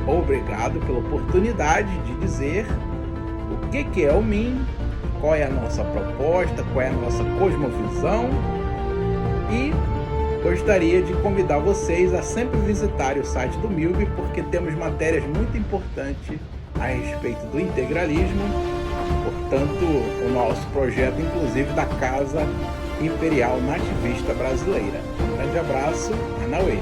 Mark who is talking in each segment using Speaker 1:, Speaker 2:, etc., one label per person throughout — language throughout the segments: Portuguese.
Speaker 1: Obrigado pela oportunidade de dizer o que é o MIM, qual é a nossa proposta, qual é a nossa cosmovisão, e gostaria de convidar vocês a sempre visitarem o site do MILB, porque temos matérias muito importantes a respeito do integralismo, portanto, o nosso projeto, inclusive, da Casa Imperial Nativista Brasileira. Um grande abraço, Anauê!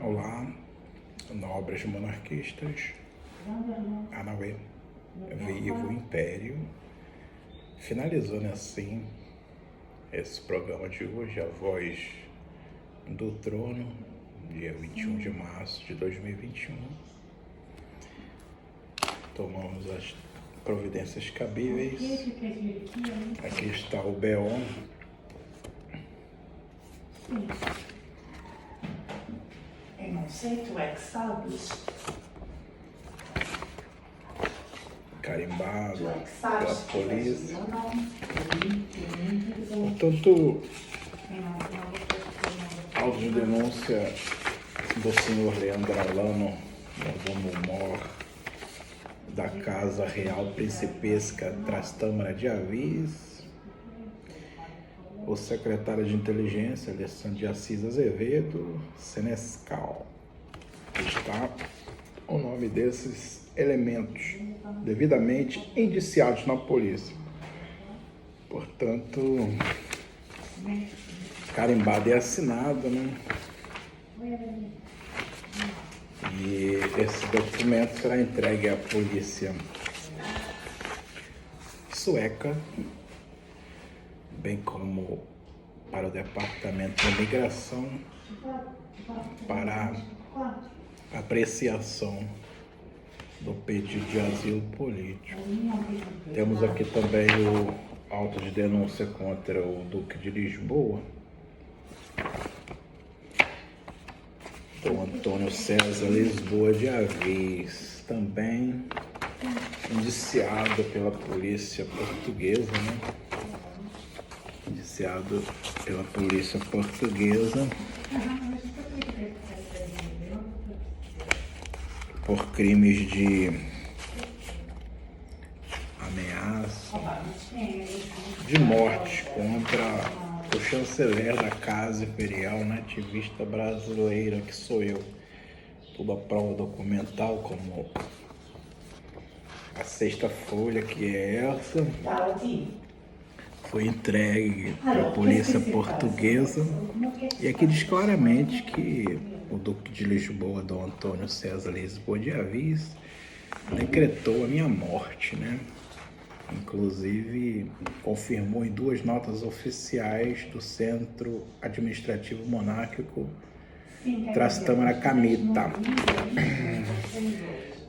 Speaker 1: Olá, nobres monarquistas, Anauê, viva o Império, finalizando assim esse programa de hoje, A Voz do Trono, dia 21 de março de 2021. Tomamos as providências cabíveis. Aqui está o BO.
Speaker 2: Eu não sei, tu é que sabes.
Speaker 1: Carimbado
Speaker 2: Tu é que sabes.
Speaker 1: pela polícia.
Speaker 2: Eu não.
Speaker 1: Portanto, auto de denúncia do senhor Leandro Alano, mordomo-mor da Casa Real Principesca Trastâmara de Avis, o secretário de Inteligência, Alessandro de Assis Azevedo, Senescal. Está o nome desses elementos devidamente indiciados na polícia. Portanto, carimbado e assinado, né? E esse documento será entregue à polícia sueca, bem como para o Departamento de Imigração, para apreciação do pedido de asilo político. Temos aqui também o auto de denúncia contra o Duque de Lisboa, Dom Antônio César Lisboa de Avis, também indiciado pela polícia portuguesa, né? Indiciado pela polícia portuguesa por crimes de ameaça, de morte contra o chanceler da Casa Imperial Nativista Brasileira, que sou eu. Toda a prova documental, como a sexta folha, que é essa, foi entregue à polícia portuguesa. E aqui diz claramente que o Duque de Lisboa, Dom Antônio César Lisboa de Avis, decretou a minha morte, né? Inclusive, confirmou em 2 notas oficiais do Centro Administrativo Monárquico Trastâmara Camita.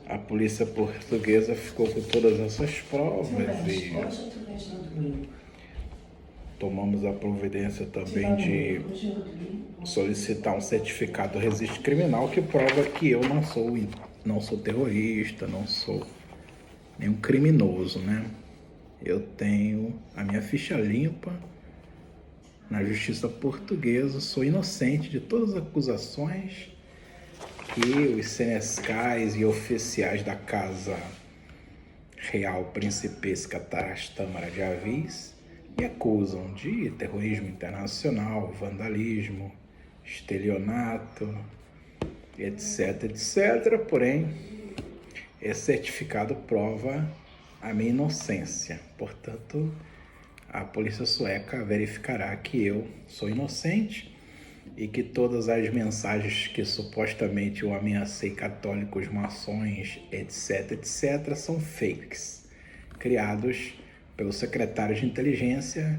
Speaker 1: A polícia portuguesa ficou com todas essas provas e tomamos a providência também de solicitar um certificado de registro criminal que prova que eu não sou terrorista, não sou nenhum criminoso, né? Eu tenho a minha ficha limpa na justiça portuguesa, sou inocente de todas as acusações que os senescais e oficiais da Casa Real Principesca Trastâmara de Avis me acusam de terrorismo internacional, vandalismo, estelionato, etc, etc. Porém, esse certificado prova a minha inocência. Portanto, a polícia sueca verificará que eu sou inocente e que todas as mensagens que supostamente eu ameacei católicos, maçons, etc, etc, são fakes, criados pelo secretário de Inteligência,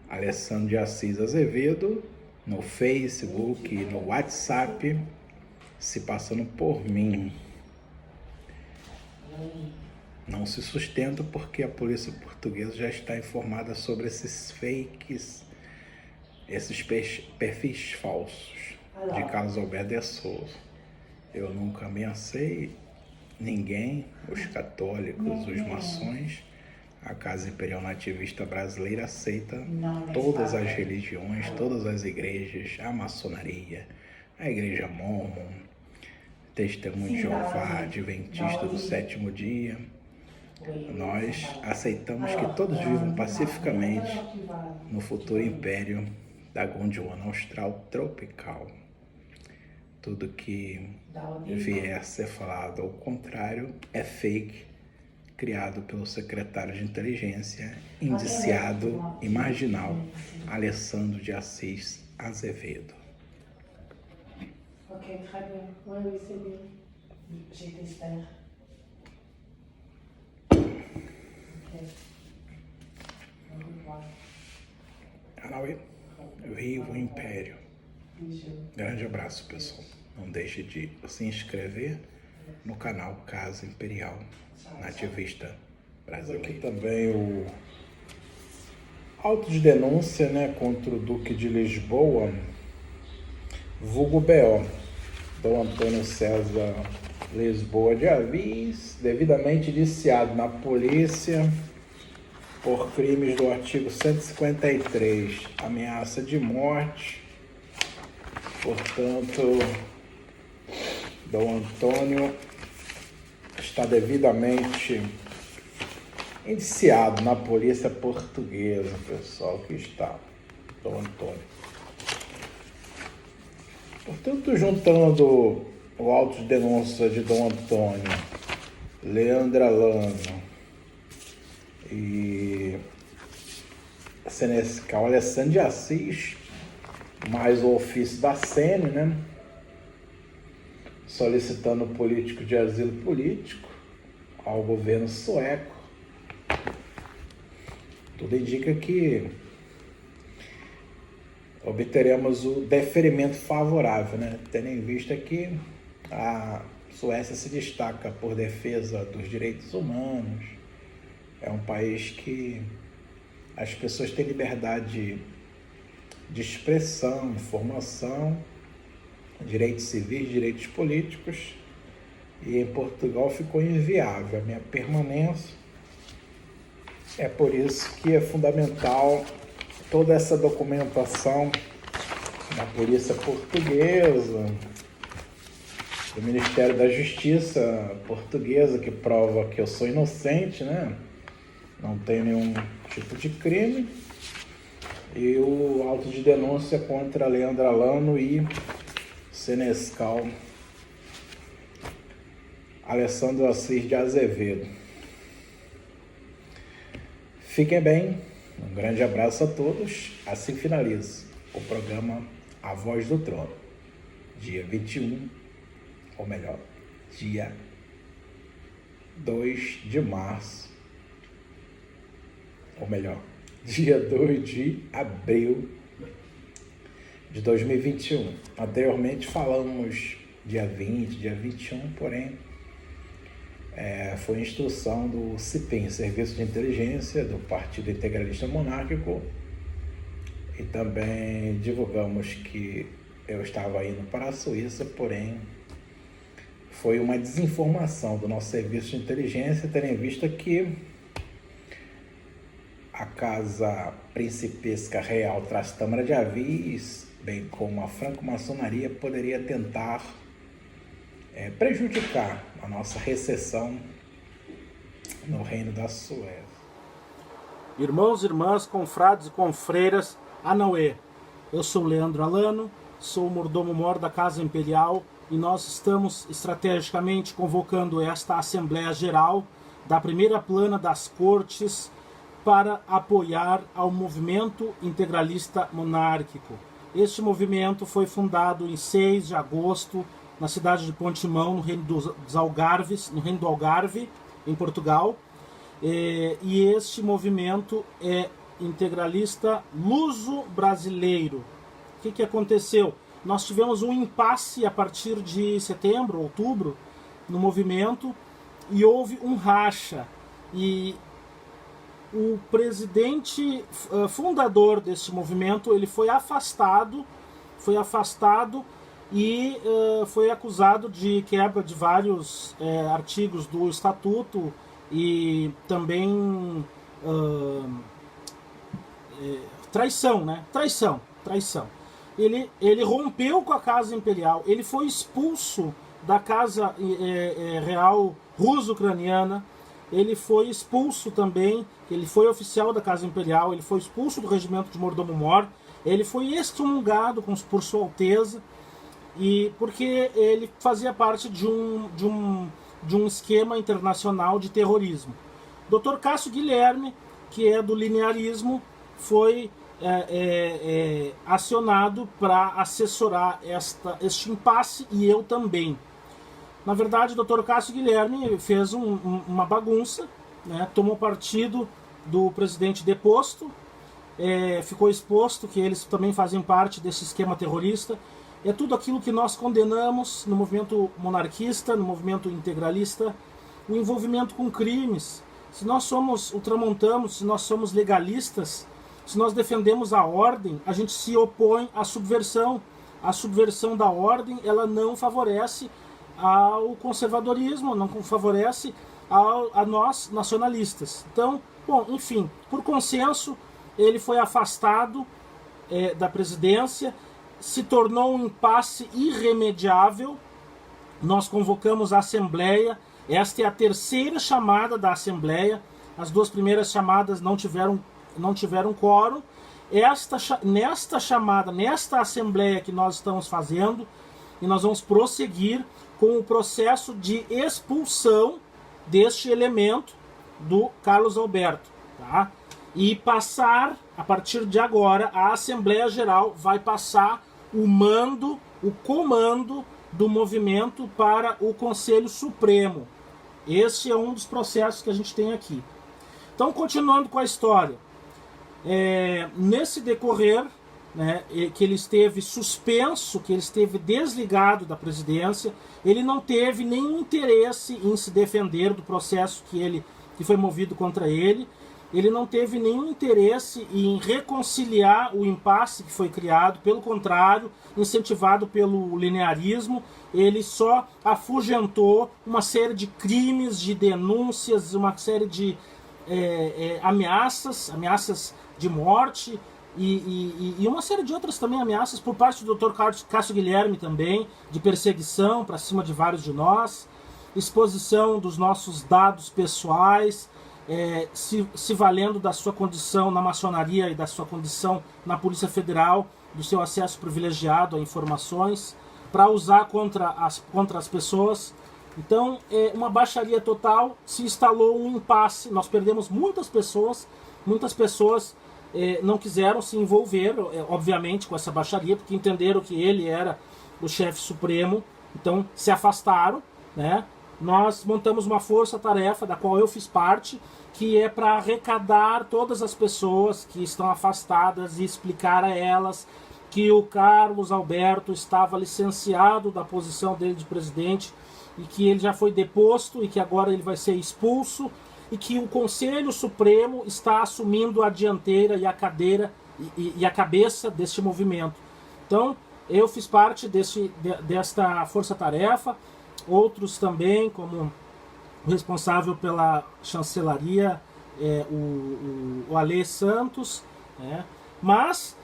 Speaker 1: Alessandro de Assis Azevedo, no Facebook e no WhatsApp, se passando por mim. Não se sustenta porque a polícia portuguesa já está informada sobre esses fakes, esses perfis falsos de Carlos Alberto de Souza. Eu nunca ameacei ninguém, os católicos, os maçons. A Casa Imperial Nativista Brasileira aceita todas as religiões, todas as igrejas, a maçonaria, a Igreja Mormon, Testemunho de Jeová, Adventista do Sétimo Dia. Nós aceitamos que todos vivam pacificamente no futuro império da Gondwana Austral Tropical. Tudo que vier a ser falado ao contrário é fake, criado pelo secretário de Inteligência, indiciado e marginal, Alessandro de Assis Azevedo.
Speaker 2: Ok, très bien. Oui, oui, c'est bien. J'espère. Ok. Au revoir.
Speaker 1: Anauê, viva o Império. Grande abraço, pessoal. Não deixe de se inscrever no canal Casa Imperial Nativista Brasileiro. Aqui também o auto de denúncia, né, contra o Duque de Lisboa, vulgo BO, Dom Antônio César Lisboa de Avis, devidamente indiciado na polícia por crimes do artigo 153, ameaça de morte. Portanto, Dom Antônio está devidamente indiciado na polícia portuguesa, pessoal, que está Dom Antônio. Portanto, juntando o auto de denúncia de Dom Antônio, Leandro Alano e senescal Alessandro de Assis, mais o ofício da SENE, né, solicitando político de asilo político ao governo sueco, tudo indica que obteremos o deferimento favorável, né? Tendo em vista que a Suécia se destaca por defesa dos direitos humanos, é um país que as pessoas têm liberdade de expressão, informação, direitos civis, direitos políticos, e em Portugal ficou inviável a minha permanência. É por isso que é fundamental toda essa documentação da polícia portuguesa, do Ministério da Justiça portuguesa, que prova que eu sou inocente, né? Não tenho nenhum tipo de crime, e o auto de denúncia contra Leandro Alano e senescal Alessandro Assis de Azevedo. Fiquem bem, um grande abraço a todos. Assim finaliza o programa A Voz do Trono, dia 21, ou melhor, dia 2 de março, ou melhor, dia 2 de abril de 2021. Anteriormente falamos dia 20, dia 21, porém foi instrução do CIPIM, Serviço de Inteligência do Partido Integralista Monárquico, e também divulgamos que eu estava indo para a Suíça, porém foi uma desinformação do nosso Serviço de Inteligência, tendo em vista que a Casa Principesca Real Trastâmara de Avis, bem como a franco-maçonaria, poderia tentar prejudicar a nossa recessão no Reino da Suécia.
Speaker 3: Irmãos, irmãs, confrades e confreiras, Anauê. Eu sou Leandro Alano, sou o mordomo-mor da Casa Imperial, e nós estamos estrategicamente convocando esta Assembleia Geral da primeira plana das Cortes para apoiar ao movimento integralista monárquico. Este movimento foi fundado em 6 de agosto na cidade de Portimão, no Reino dos Algarves, no Reino do Algarve, em Portugal. E este movimento é integralista luso-brasileiro. O que aconteceu? Nós tivemos um impasse a partir de setembro, outubro, no movimento, e houve um racha. E o presidente fundador desse movimento, ele foi afastado e foi acusado de quebra de vários artigos do Estatuto e também traição, né? Traição. Ele rompeu com a Casa Imperial, ele foi expulso da Casa Real Russo-Ucraniana, ele foi expulso também, ele foi oficial da Casa Imperial, ele foi expulso do regimento de mordomo-mor, ele foi excomungado por Sua Alteza, e porque ele fazia parte de um esquema internacional de terrorismo. Dr. Cássio Guilherme, que é do linearismo, foi acionado para assessorar este impasse, e eu também. Na verdade, o Dr. Cássio Guilherme fez uma bagunça, né, tomou partido do presidente deposto, ficou exposto que eles também fazem parte desse esquema terrorista. É tudo aquilo que nós condenamos no movimento monarquista, no movimento integralista, o envolvimento com crimes. Se nós somos ultramontanos, se nós somos legalistas, se nós defendemos a ordem, a gente se opõe à subversão. A subversão da ordem, ela não favorece ao conservadorismo, não favorece a nós nacionalistas. Então, bom, enfim, por consenso, ele foi afastado da presidência, se tornou um impasse irremediável. Nós convocamos a Assembleia, esta é a terceira chamada da Assembleia, as duas primeiras chamadas não tiveram quórum. Nesta chamada, nesta Assembleia que nós estamos fazendo, e nós vamos prosseguir com o processo de expulsão deste elemento do Carlos Alberto, tá? E passar, a partir de agora, a Assembleia Geral vai passar o mando, o comando do movimento para o Conselho Supremo. Esse é um dos processos que a gente tem aqui. Então, continuando com a história. Nesse decorrer, né, que ele esteve suspenso, que ele esteve desligado da presidência, ele não teve nenhum interesse em se defender do processo que foi movido contra ele. Ele não teve nenhum interesse em reconciliar o impasse que foi criado, pelo contrário, incentivado pelo linearismo, ele só afugentou uma série de crimes, de denúncias, uma série de ameaças de morte e uma série de outras também ameaças por parte do Dr. Cássio Guilherme também, de perseguição para cima de vários de nós, exposição dos nossos dados pessoais, se valendo da sua condição na maçonaria e da sua condição na Polícia Federal, do seu acesso privilegiado a informações, para usar contra as pessoas. Então, uma baixaria total, se instalou um impasse, nós perdemos muitas pessoas não quiseram se envolver, obviamente, com essa baixaria, porque entenderam que ele era o chefe supremo, então se afastaram, né? Nós montamos uma força-tarefa, da qual eu fiz parte, que é para arrecadar todas as pessoas que estão afastadas e explicar a elas que o Carlos Alberto estava licenciado da posição dele de presidente e que ele já foi deposto e que agora ele vai ser expulso e que o Conselho Supremo está assumindo a dianteira e a cadeira e a cabeça deste movimento. Então, eu fiz parte desta força-tarefa, outros também, como o responsável pela chancelaria, o Alê Santos, né? Mas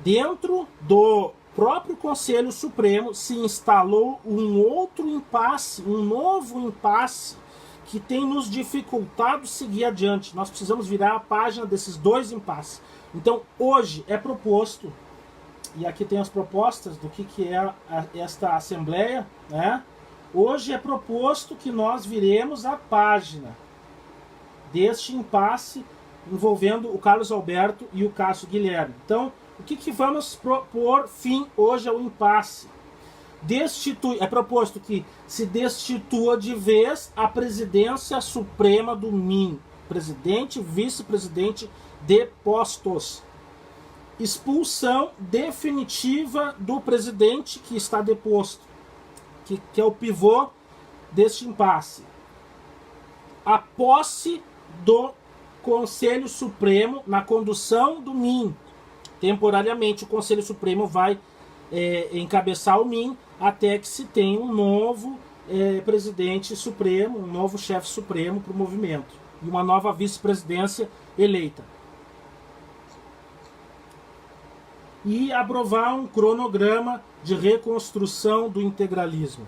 Speaker 3: dentro do próprio Conselho Supremo se instalou um outro impasse, um novo impasse, que tem nos dificultado seguir adiante. Nós precisamos virar a página desses dois impasses. Então, hoje é proposto, e aqui tem as propostas do que é esta Assembleia, né? Hoje é proposto que nós viremos a página deste impasse envolvendo o Carlos Alberto e o Cássio Guilherme. Então, o que vamos propor fim hoje ao impasse? É proposto que se destitua de vez a presidência suprema do MIM, presidente e vice-presidente depostos. Expulsão definitiva do presidente que está deposto, que é o pivô deste impasse. A posse do Conselho Supremo na condução do MIM. Temporariamente o Conselho Supremo vai encabeçar o MIM até que se tenha um novo presidente supremo, um novo chefe supremo para o movimento e uma nova vice-presidência eleita. E aprovar um cronograma de reconstrução do integralismo.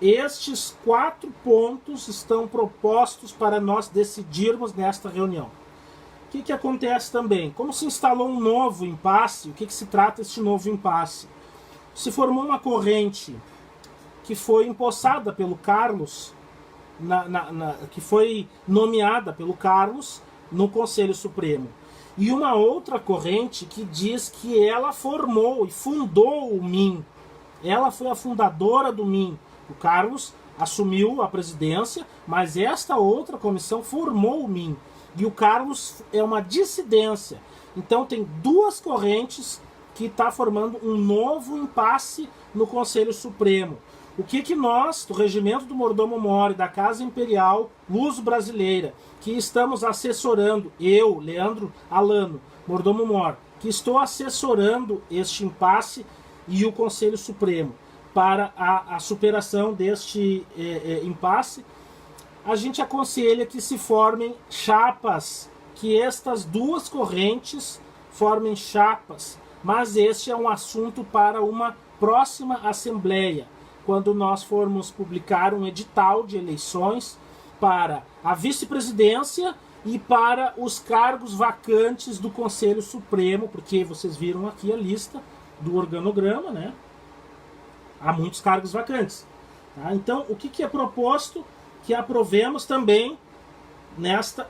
Speaker 3: Estes 4 pontos estão propostos para nós decidirmos nesta reunião. O que acontece também? Como se instalou um novo impasse, o que se trata este novo impasse? Se formou uma corrente que foi empossada pelo Carlos, que foi nomeada pelo Carlos no Conselho Supremo. E uma outra corrente que diz que ela formou e fundou o MIM. Ela foi a fundadora do MIM. O Carlos assumiu a presidência, mas esta outra comissão formou o MIM. E o Carlos é uma dissidência. Então tem duas correntes que está formando um novo impasse no Conselho Supremo. O que nós, do Regimento do Mordomo Mor e da Casa Imperial Luso-Brasileira, que estamos assessorando, eu, Leandro Alano, Mordomo Mor, que estou assessorando este impasse e o Conselho Supremo para a superação deste impasse, a gente aconselha que se formem chapas, que estas duas correntes formem chapas, mas este é um assunto para uma próxima assembleia, quando nós formos publicar um edital de eleições para a vice-presidência e para os cargos vacantes do Conselho Supremo, porque vocês viram aqui a lista do organograma, né? Há muitos cargos vacantes. Tá? Então, o que é proposto? Que aprovemos também nesta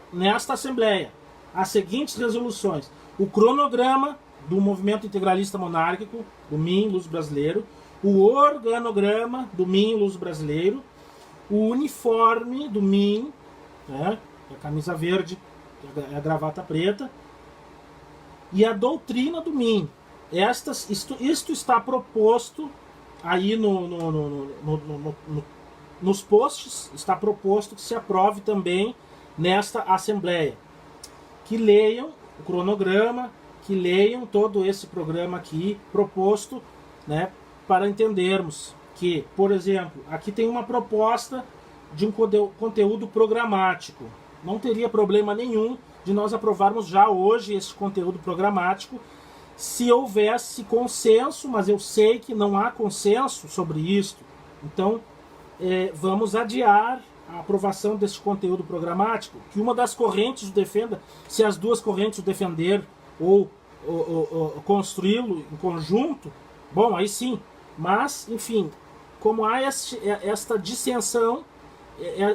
Speaker 3: Assembleia as seguintes resoluções: o cronograma do Movimento Integralista Monárquico, do MIM Luso-Brasileiro, o organograma do MIM Luso-Brasileiro, o uniforme do MIM, né, a camisa verde, a gravata preta, e a doutrina do MIM. Isto está proposto aí nos posts, está proposto que se aprove também nesta Assembleia. Que leiam o cronograma, que leiam todo esse programa aqui proposto, né, para entendermos que, por exemplo, aqui tem uma proposta de um conteúdo programático. Não teria problema nenhum de nós aprovarmos já hoje esse conteúdo programático, se houvesse consenso, mas eu sei que não há consenso sobre isto. Então, vamos adiar a aprovação desse conteúdo programático, que uma das correntes o defenda, se as duas correntes o defender ou construí-lo em conjunto, bom, aí sim. Mas, enfim, como há esta dissensão,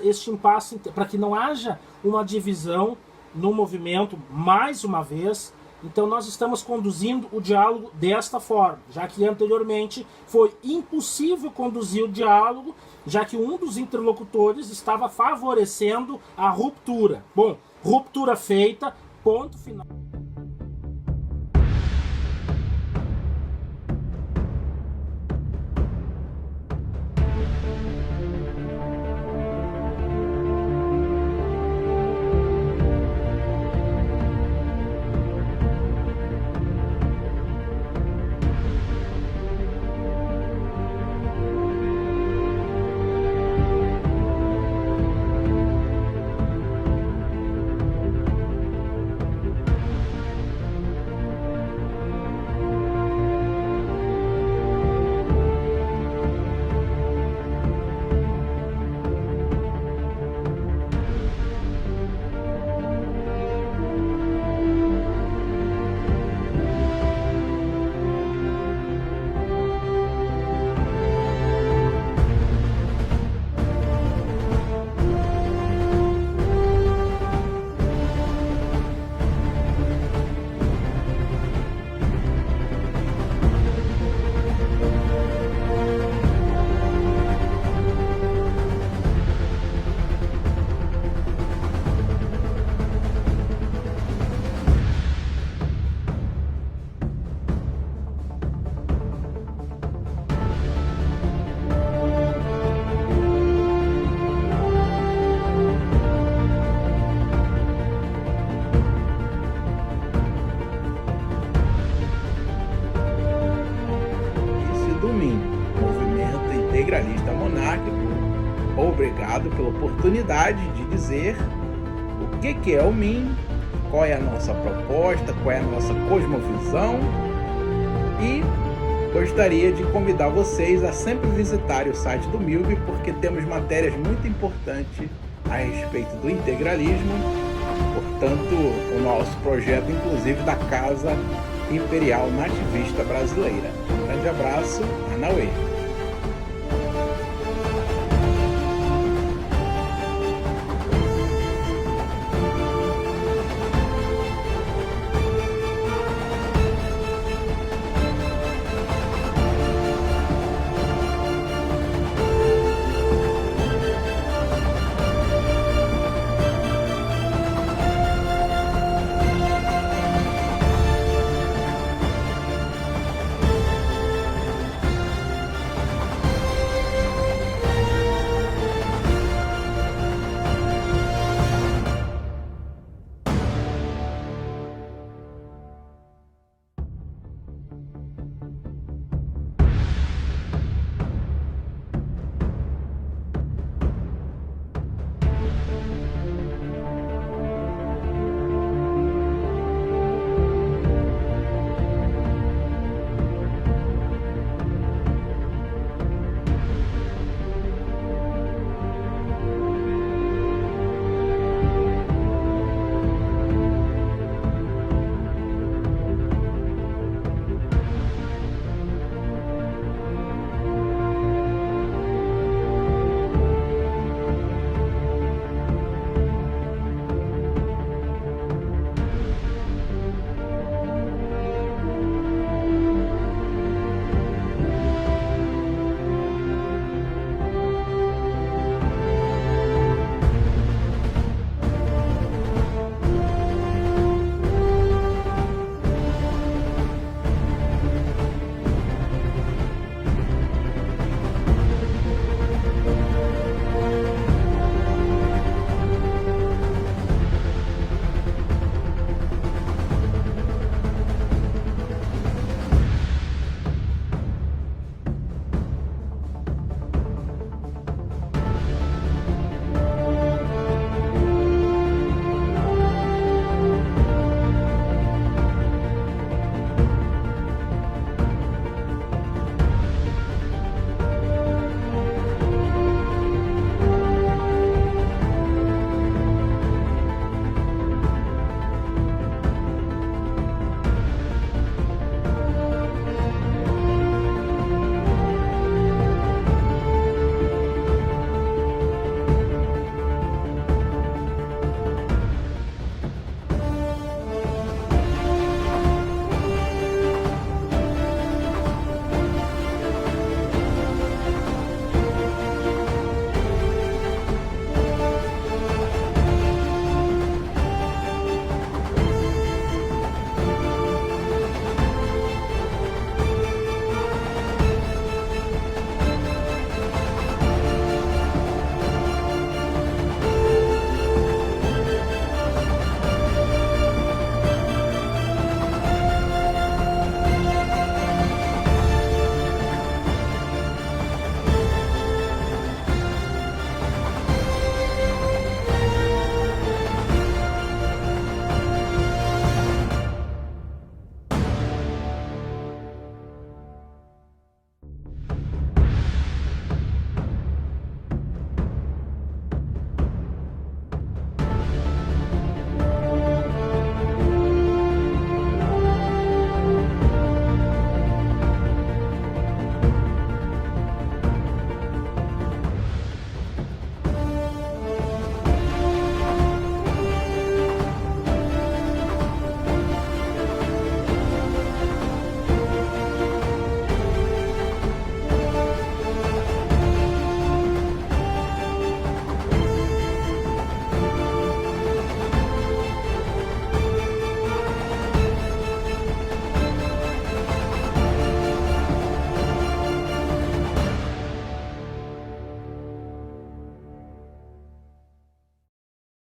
Speaker 3: este impasse, para que não haja uma divisão no movimento mais uma vez, então nós estamos conduzindo o diálogo desta forma, já que anteriormente foi impossível conduzir o diálogo, já que um dos interlocutores estava favorecendo a ruptura. Bom, ruptura feita, ponto final.
Speaker 1: Movimento Integralista Monárquico, obrigado pela oportunidade de dizer o que é o MIM, qual é a nossa proposta, qual é a nossa cosmovisão, e gostaria de convidar vocês a sempre visitarem o site do MILB, porque temos matérias muito importantes a respeito do integralismo, portanto, o nosso projeto, inclusive, da Casa Imperial Nativista Brasileira. Um grande abraço, Anauê!